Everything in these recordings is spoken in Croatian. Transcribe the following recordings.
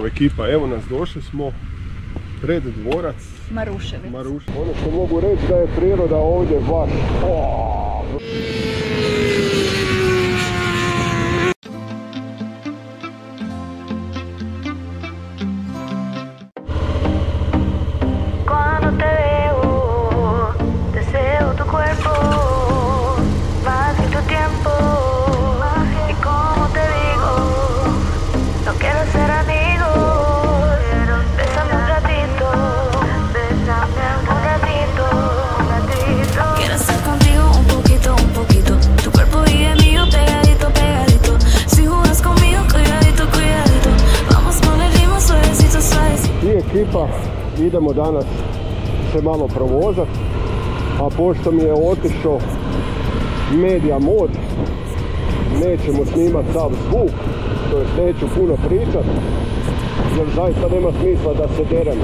Ekipa, evo nas, došli smo pred dvorac Maruševic. Ono što mogu reći da je priroda ovdje baš... Ekipa, idemo danas se malo provozati, a pošto mi je otišao Media Mod, nećemo snimati sav zvuk, to jest neću puno pričat, jer zaista nema smisla da se derem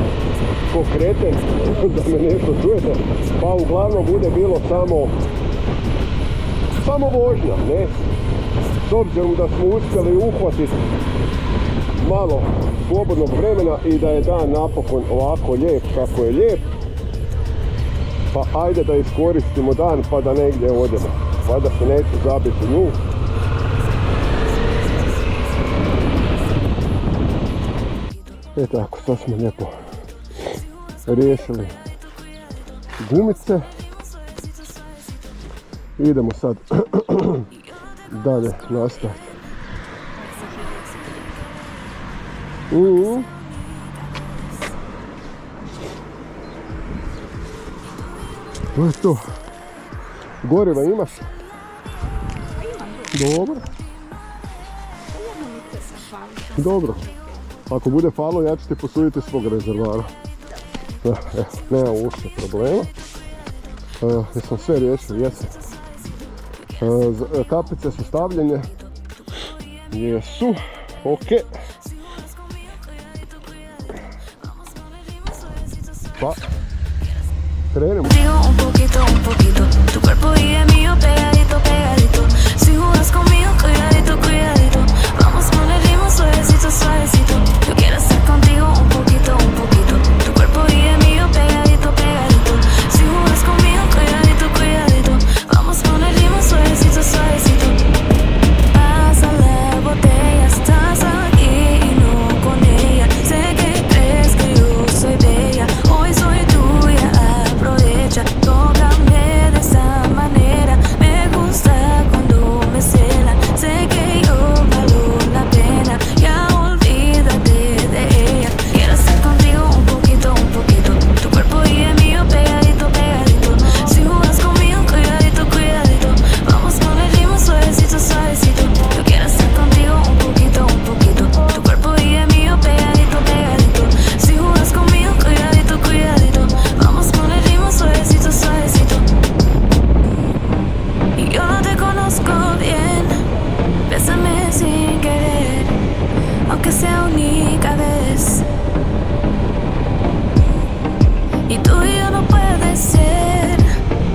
ko kreten, da me nešto čujete, pa uglavnom bude bilo samo vožnja, ne? S obzirom da smo uspjeli uhvatiti malo slobodnog vremena i da je dan napokon ovako lijep kako je lijep, pa ajde da iskoristimo dan pa da negdje odemo, pa da se neću zabiti nju. E tako, sad smo lijepo riješili gumice, idemo sad dalje nastaviti. To je to. Goriva imaš? Dobro. Dobro. Ako bude falo, ja ću ti posuditi svog rezervara. Nema uopće problema. Jesam sve riješio, jesam. Kapice su stavljene. Jesu. Ok. Pa, krenemo. Un poquito, tu cuerpo y el mío pegadito, pegadito. Si jugas conmigo, cuidadito, cuidadito. Vamos con el ritmo suavecito, suavecito. Yo quiero estar contigo un poquito, tu cuerpo y el mío pegadito, pegadito. Si jugas conmigo, cuidadito, cuidadito. Vamos con el ritmo suavecito, suavecito. Pásale botella, estás aquí y no con ella. Sé que crees que yo soy bella. Hoy soy tuya, aprovecha. Tócame de esa manera. Me gusta cuando me cela. Sé que yo valgo la pena. Ya olvídate de ella. Quiero estar contigo un poquito. Tu cuerpo y el mío pegadito, pegadito. Si jugas conmigo, cuidadito, cuidadito. Vamos con el ritmo suavecito, suavecito. Yo quiero estar contigo un poquito. Tu cuerpo y el mío pegadito, pegadito. Si jugas conmigo, cuidadito, cuidadito. Vamos con el ritmo suavecito, suavecito. Y yo no te conozco bien. Bésame sin querer, aunque sea única vez. Y tú y yo no puede ser.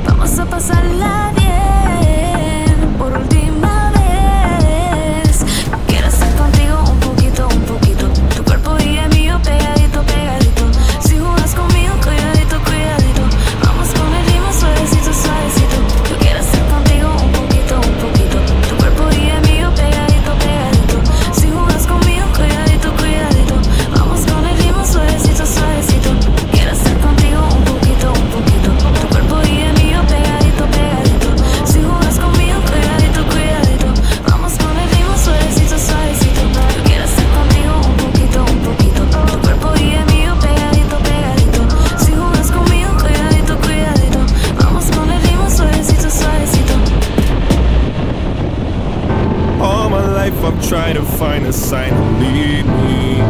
Vamos a pasarla bien por última vez. Quiero estar contigo un poquito. Tu cuerpo y el mío pegadito, pegadito. Si jugas conmigo, cuidadito, cuidadito. Vamos con el ritmo suavecito, suavecito. Yo quiero estar contigo un poquito. Tu cuerpo y el mío pegadito, pegadito. Si jugas conmigo, cuidadito, cuidadito. Vamos con el ritmo suavecito, suavecito. Quiero estar contigo un poquito. Tu cuerpo y el mío pegadito, pegadito. Si jugas conmigo, cuidadito, cuidadito. Vamos con el ritmo suavecito, suavecito. Yo quiero estar contigo un poquito. Tu cuerpo y el mío pegadito, pegadito. Si jugas conmigo, cuidadito, cuidadito. Vamos con el ritmo suavecito, suavecito. All my life I've tried to find a sign to lead me.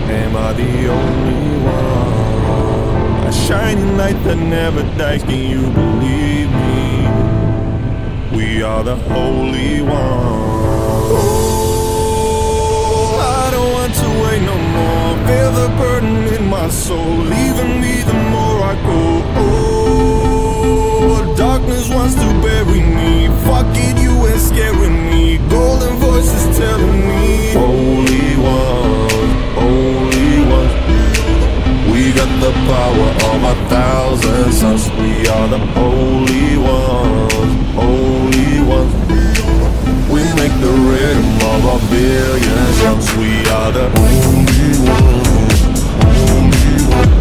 Am I the only one? A shining light that never dies, can you believe me? We are the holy ones. I don't want to wait no more. Feel the burden in my soul, leaving me the more I go. Oh, darkness wants to bury me. Fuck it, you ain't scaring me. Golden voices telling me, Holy One. the only ones, only ones. We make the rhythm of a billion drums. We are the only ones, only ones.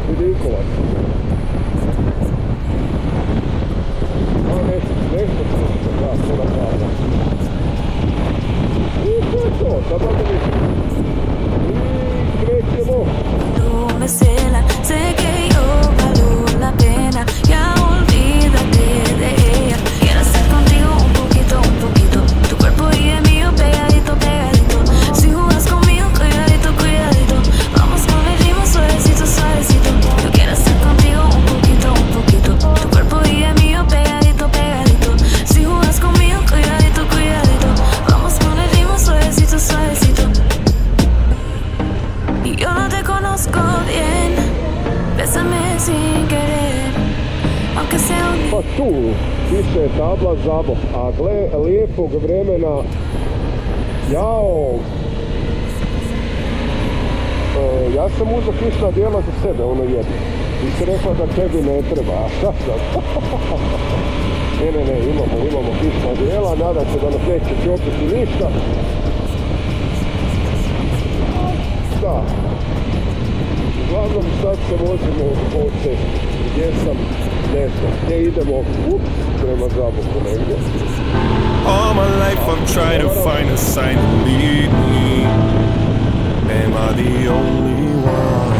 Vidikovac. Nešto slično, da, to napravlja. I to je to, sad vam vidimo. I krećemo. Tú me celas, sé que yo valgo la pena. Ya olvídate de ella. Quiero estar contigo un poquito, un poquito. Tu cuerpo y el mío pegadito, pegadito. Si jugas conmigo, cuidadito, cuidadito. Vamos con el ritmo suavecito, suavecito. Yo quiero estar contigo un poquito, un poquito. Tu cuerpo y el mío pegadito, pegadito. Si jugas conmigo, cuidadito, cuidadito. Vamos con el ritmo suavecito, suavecito. Y yo no te conozco bien, bésame sin querer, aunque sea un... Pa tu, više je tabla Zabok, a gle, lijepog vremena, jao, ja sam uzeo kišna dijela za sebe, ono jedno. Ti si rekla da tebi ne treba, a šta sad? Ne, imamo kišna dijela, nadam se da nas neće čopiti ništa. Da. Uglavnom sad se vozimo od cesti. Gdje sam, ne znam, gdje idemo, prema Zaboku negdje. All my life I'm trying to find a sign to lead me. Am I the only one?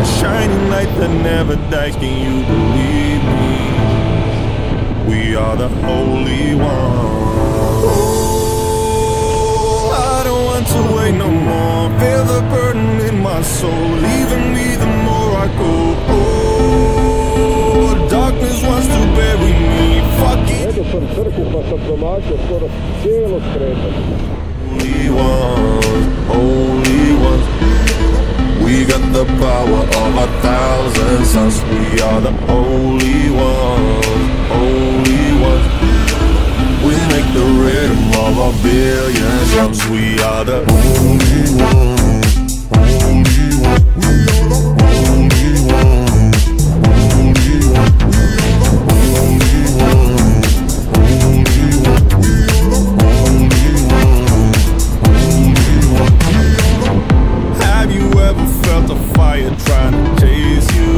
A shining light that never dies, can you believe me? We are the holy ones. I don't want to wait no more. Feel the burden in my soul, leaving me the more I go. Oh, darkness wants to bury me. Fuck it. Edo sam crku pa sam promašio skoro cijelo skretanje. Holy ones, holy ones. We got the power of 1,000 suns. We are the holy ones, holy ones. We make the rhythm of a billion drums. We are the holy ones, holy ones. We are the holy ones, holy ones. We are the holy ones, holy ones. We are the holy ones, holy ones. Have you ever felt a fire trying to chase you?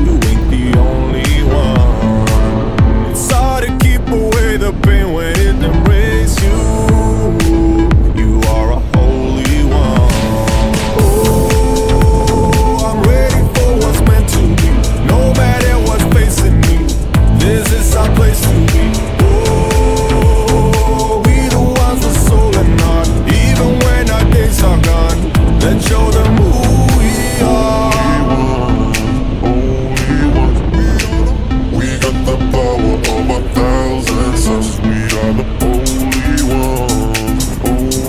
You ain't the only one. It's hard to keep away the pain when it embraces you. You are a holy one. Oh, I'm ready for what's meant to be. No matter what's facing me, this is our place to be. Oh, we the ones with soul and heart. Even when our days are gone, let's show them who we are. We got the power of 1,000 suns. We are the holy ones, holy.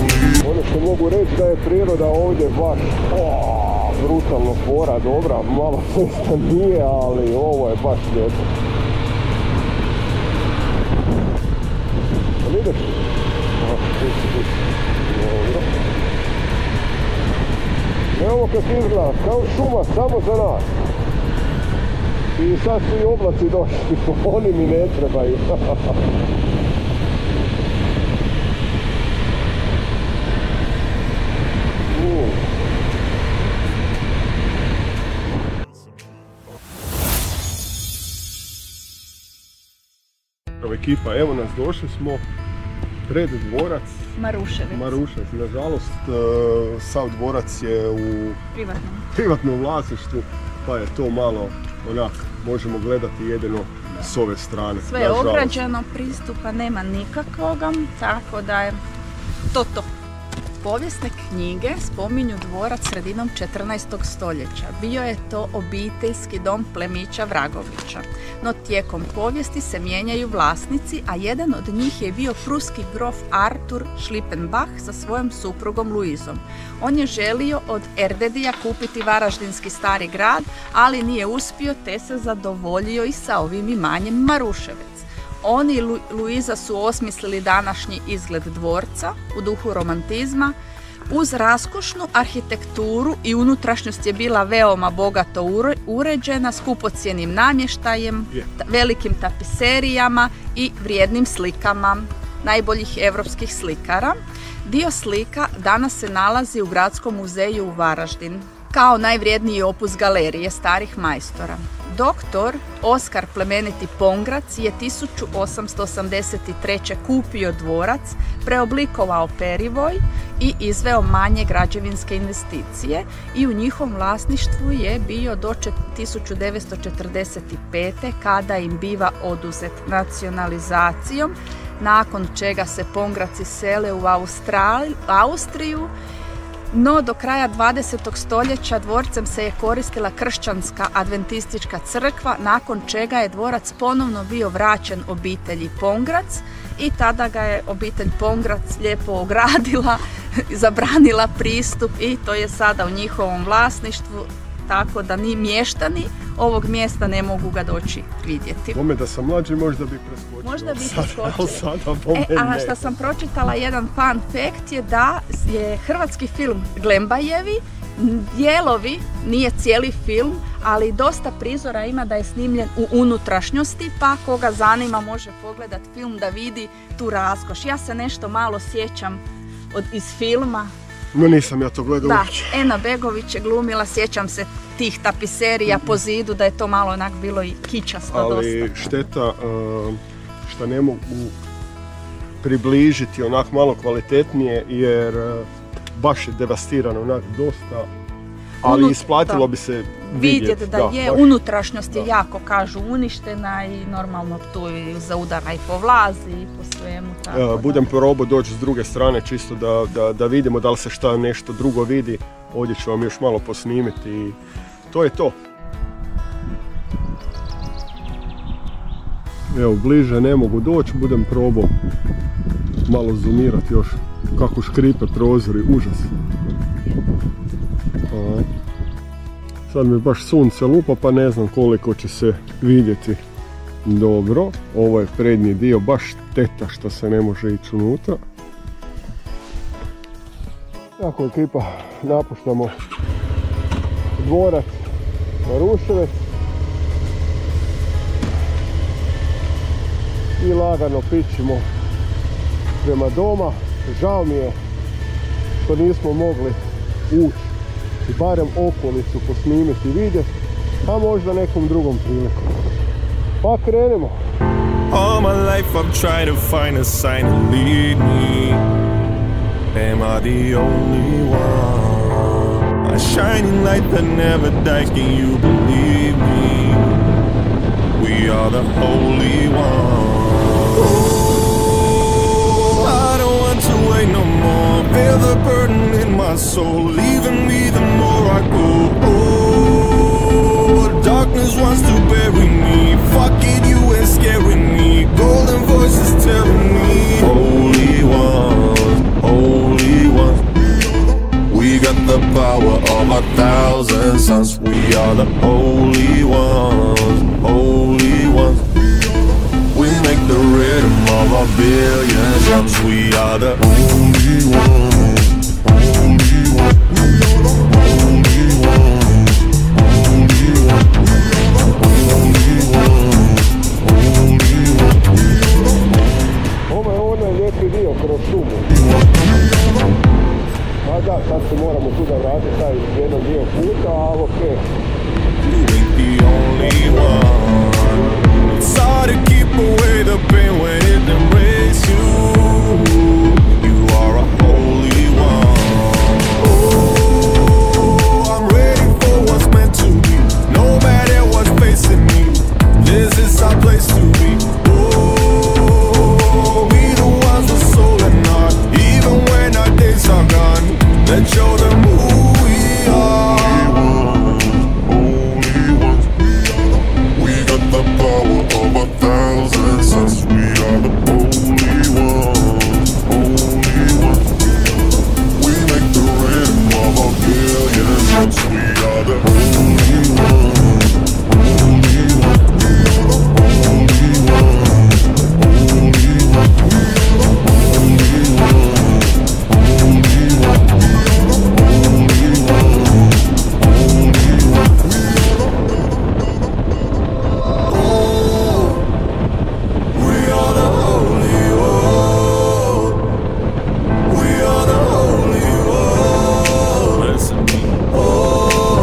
Ono što mogu reći da je priroda ovdje baš brutalno fora, dobra, malo cesta nije, ali ovo je baš lijepo. Ali ideš? Dobro. Evo kako izgleda, kao šuma, samo za nas. I sad su i oblaci došli, oni mi ne trebaju. Ekipa, evo nas, došli smo pred dvorac Maruševac. Nažalost, sav dvorac je u privatnom vlasništvu, pa je to malo onak, možemo gledati jedino s ove strane. Sve je ograđeno, pristupa nema nikakvoga, tako da je to. Povijesne knjige spominju dvorac sredinom 14. stoljeća. Bio je to obiteljski dom plemića Vragovića. No tijekom povijesti se mijenjaju vlasnici, a jedan od njih je bio pruski grof Artur Schlippenbach sa svojom suprugom Luizom. On je želio od Erdedija kupiti varaždinski stari grad, ali nije uspio te se zadovoljio i sa ovim imanjem Maruševec. Oni i Luiza su osmislili današnji izgled dvorca u duhu romantizma. Uz raskošnu arhitekturu i unutrašnjost je bila veoma bogato uređena, skupocjenim namještajem, velikim tapiserijama i vrijednim slikama najboljih europskih slikara. Dio slika danas se nalazi u Gradskom muzeju u Varaždin. kao najvrijedniji opus galerije starih majstora. Doktor Oskar plemeniti Pongrac je 1883. kupio dvorac, preoblikovao perivoj i izveo manje građevinske investicije i u njihovom vlasništvu je bio do 1945. kada im biva oduzet nacionalizacijom, nakon čega se Pongraci sele u Austriju. No, do kraja 20. stoljeća dvorcem se je koristila kršćanska adventistička crkva, nakon čega je dvorac ponovno bio vraćen obitelji Pongrac i tada ga je obitelj Pongrac lijepo ogradila, zabranila pristup i to je sada u njihovom vlasništvu, tako da ni mještani ovog mjesta ne mogu ga doći vidjeti. Bome da sam mlađi možda bi preskočio. Možda bi preskočio. A što sam pročitala jedan fun fact je da je hrvatski film Glembajevi, dijelovi, nije cijeli film, ali dosta prizora ima da je snimljen u unutrašnjosti, pa koga zanima može pogledat film da vidi tu raskoš. Ja se nešto malo sjećam iz filma. No nisam ja to gledao. Da, Ena Begović je glumila, sjećam se tih tapiserija po zidu, da je to malo onak bilo i kičasto dosta. Ali šteta što ne mogu približiti onak malo kvalitetnije, jer baš je devastirano onak dosta, ali isplatilo bi se vidjeti. Da je, baš. Unutrašnjost je jako, kažu, uništena i normalno tu za udara i po vlazi i po svemu. Tako budem probao doći s druge strane čisto da vidimo da li se šta nešto drugo vidi. Ovdje ću vam još malo posnimiti i to je to. Evo, bliže ne mogu doći, budem probao malo zoomirati još kako škripe prozori, užas. Sad mi baš sunce lupa pa ne znam koliko će se vidjeti dobro. Ovo je prednji dio, baš šteta što se ne može ići unutra. Tako ekipa, napuštamo dvorac Maruševec i lagano pićimo prema doma. Žao mi je što nismo mogli ući i barem okolicu posnimiti i vidjeti, a možda nekom drugom prilikom. Pa krenemo. All my life I've tried to find a sign to lead me. Am I the only one? A shining light that never dies, can you believe me? We are the holy ones. Oh, I don't want to wait no more. Feel the burden in my soul, leaving me the more I go. Oh, darkness wants to bury me. Fuck it, you ain't scaring me. Golden voices telling me, holy ones, holy ones. We got the power of 1,000 suns. We are the holy ones, holy ones. We make the rhythm of 1,000,000,000 drums. We are the holy ones, holy ones. We are the holy ones, holy ones. Holy ones, holy ones. Ovo je onaj lijepi dio kroz šumu. A da, sad se moramo tu da vratiti taj jedan dio puta, ali okej. You ain't the only one. It's hard to keep away the pain when it embraces you. You are a holy one. Oh, I'm ready for what's meant to be. No matter what's facing me, this is our place to be. Oh, we the ones with soul and heart. Even when our days are gone, let's show them who we are. We got the power of 1,000 suns. We are the holy ones, holy ones. We make the rhythm of 1,000,000,000 drums. We are the holy ones, holy ones. We are the holy ones, holy ones. We are the holy ones, holy ones. We are the holy ones, holy ones. We are the holy ones. We are the holy ones. Listen to me. Oh,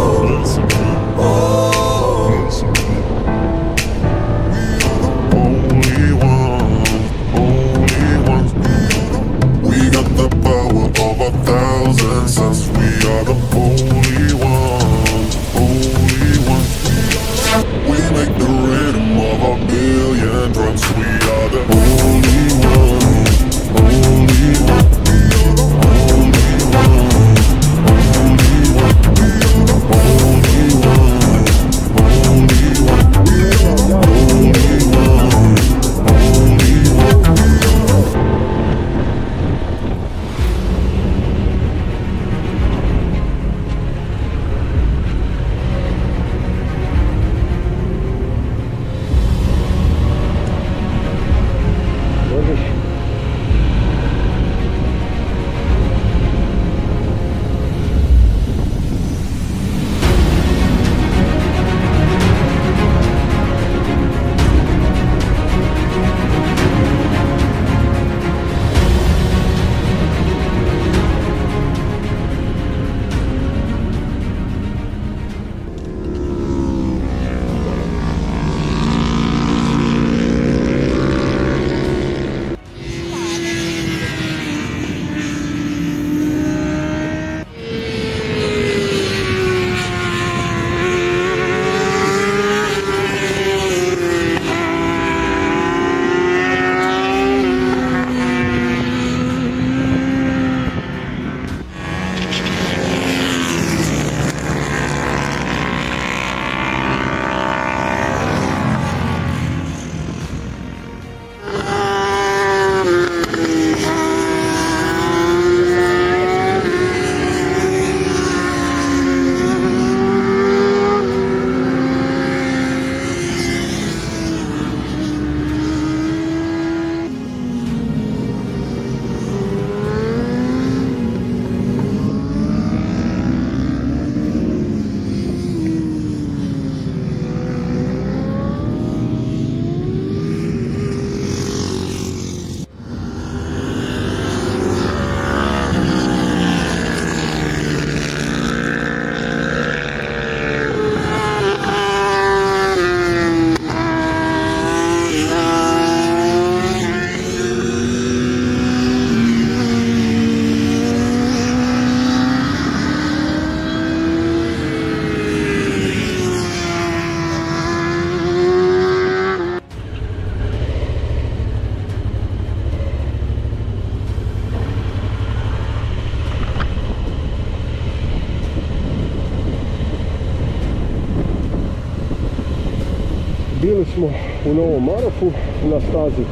Bili smo u Novom Marofu na stazi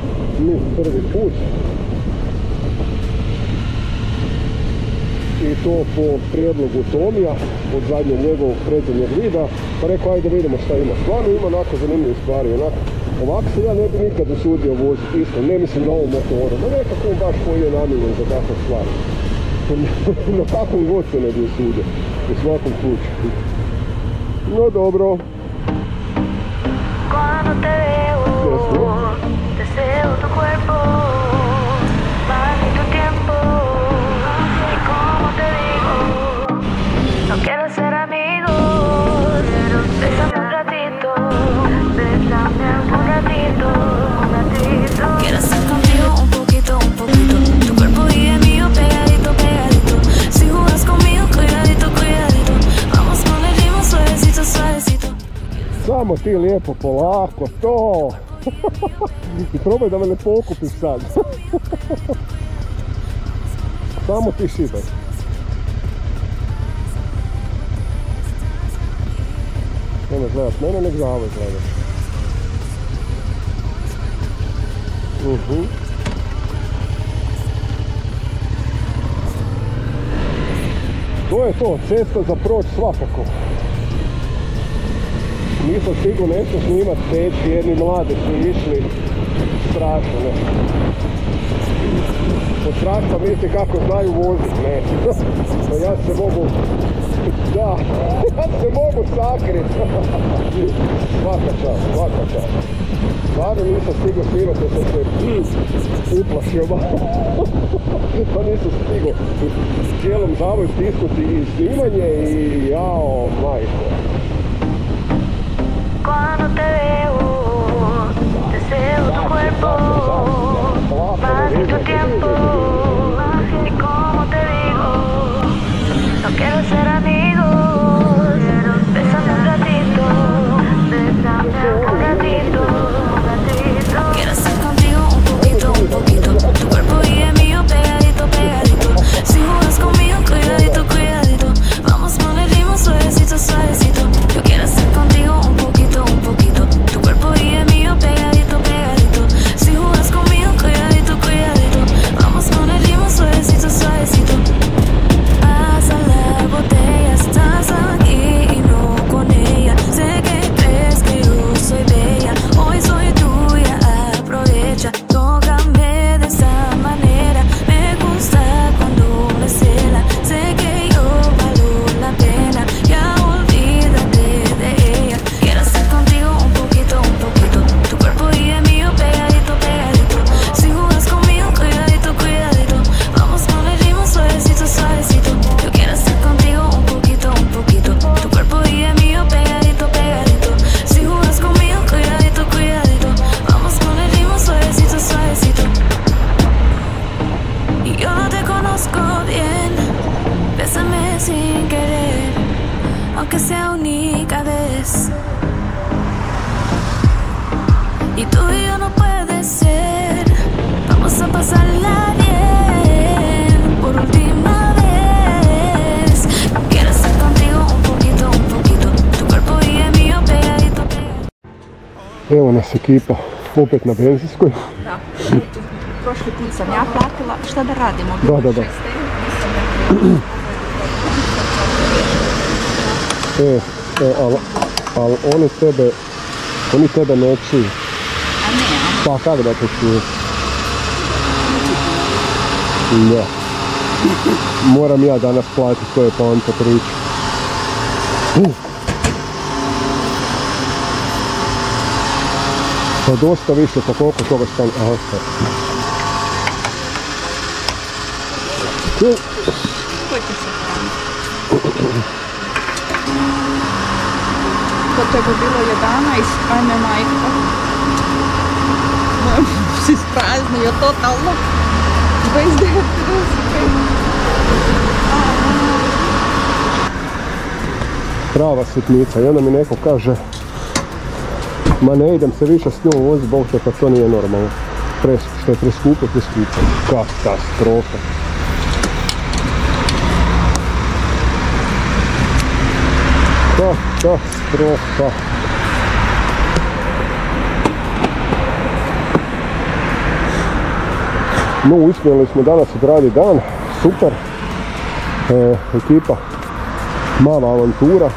NIF prvi put. I to po prijedlogu Tomija od zadnjeg njegovog predzadnjeg videa. Pa rekao, ajde vidimo šta ima. Stvarno ima onako zanimljive stvari. Ovako se ja ne bi nikad usudio voziti isto. Ne mislim na ovom motoru. No nekako baš koji je namijenjen za takve stvari. Na kakvom god se ne bi usudio. U svakom slučaju. No dobro. Cuando te veo, deseo tu cuerpo, más ni tu tiempo. Y como te digo, no quiero ser amigos, bésame un ratito, bésame un ratito, un ratito. Quiero estar contigo un poquito, tu cuerpo y el mío pegadito, pegadito. Si jugas conmigo, cuidadito, cuidadito. Vamos con el ritmo suavecito, suavecito. Samo ti lijepo, polako, to! I probaj da me ne pokupiš sad. Samo ti šibaj. Nemoj gledat mene, nek zavoj gledat. To je to, cesta za proć svakako. Nisam stigao nešto snimat, dečki, jedni mladi su išli, strašno, ne. Od strašno misli kako znaju vozit, ne. No ja se mogu, da, ja se mogu sakrit. Svaka čast, svaka čast. Stvarno nisam stigao snimat, jer sam se uplašio malo. Pa nisam stigao u cijelom zavoju stisnuti i snimanje i jao, majko. Cuando te veo, deseo tu cuerpo, más ni tu tiempo. Y como te digo, no quiero ser amigos, bésame un ratito, bésame un ratito, un ratito. Quiero estar contigo un poquito, tu cuerpo y el mío pegadito, pegadito. Si jugas conmigo, cuidadito, cuidadito. Vamos con el ritmo suavecito, suavecito. Yo quiero estar contigo un poquito, tu cuerpo y el mío pegadito, pegadito. Si jugas conmigo, cuidadito, cuidadito. Vamos con el ritmo suavecito, suavecito. Pasa la botella, estás aquí y no con ella. Sé que crees que yo soy bella, hoy soy tuya, aprovecha. Tócame de esa manera, me gusta cuando me cela. Sé que yo valgo la pena, ya olvídate de ella. Quiero estar contigo un poquito, tu cuerpo y el mío pegadito, pegadito. Si jugas conmigo, cuidadito, cuidadito. Vamos con el ritmo suavecito, suavecito. Yo quiero estar contigo un poquito, tu cuerpo y el mío pegadito, pegadito. Si jugas conmigo, cuidadito, cuidadito. Vamos con el ritmo suavecito, suavecito. Y yo no te conozco bien, bésame sin querer, aunque sea única vez. Y tú y yo no puede ser, vamos a pasarla bien, por última vez. Quiero estar contigo un poquito, tu cuerpo y el mío pegadito, pegadito. Evo nas ekipa, opet na benzinskoj. Da, prošli put sam ja platila. Šta da radimo? Da. Ali oni tebe ne čuju. A ne, Pa kako da te čuju? Ne. Moram ja danas platiti, to je poanta priča. Pa dosta više, pa koliko toga stane? Aha, sad. Koliko se hrani? Kod tebe bilo 11, ajme majko. Si spraznio totalno. 29, 35. Prava sitnica. I onda mi neko kaže, ma ne idem se više s njom voziti, bog te, pa to nije normalno. Što je preskupo. Katastrofa. Katastrofa. No, uspjeli smo danas odraditi dan, super. Ekipa, mala avantura,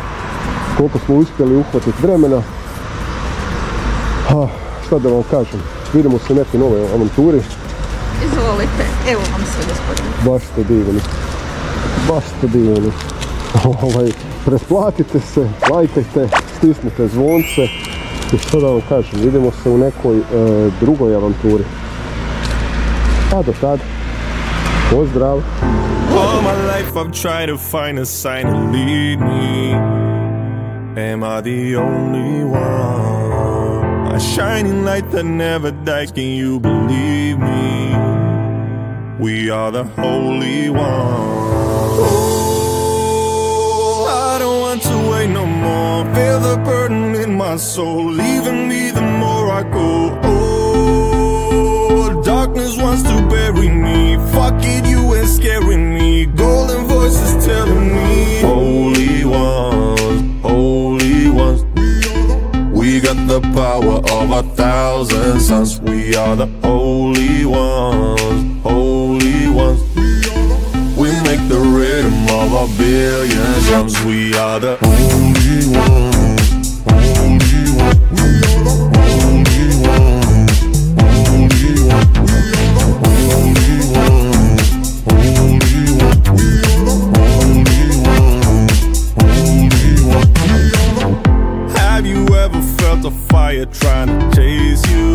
koliko smo uspjeli uhvatiti vremena. Šta da vam kažem, vidimo se u nekoj novoj avanturi. Izvolite, evo vam se, gospodine. Baš ste divni. Presplatite se, lajkajte, stisnite zvonce i što da vam kažem, vidimo se u nekoj drugoj avanturi. A do tad, pozdrav! All my life I've tried to find a sign to lead me. Am I the only one? A shining light that never dies, can you believe me? We are the holy ones. Oh, I don't want to wait no more. Feel the burden in my soul, leaving me the more I go. Oh, darkness wants to bury me. Fuck it, you ain't scaring me. Golden voices telling me, holy ones, holy ones. We got the power of 1,000 suns. We are the holy ones, holy ones. We make the rhythm of 1,000,000,000 drums. We are the holy ones, holy ones. We are the holy ones, holy ones. We are the holy ones, holy ones. We are the holy ones, holy ones. Have you ever felt a fire trying to chase you?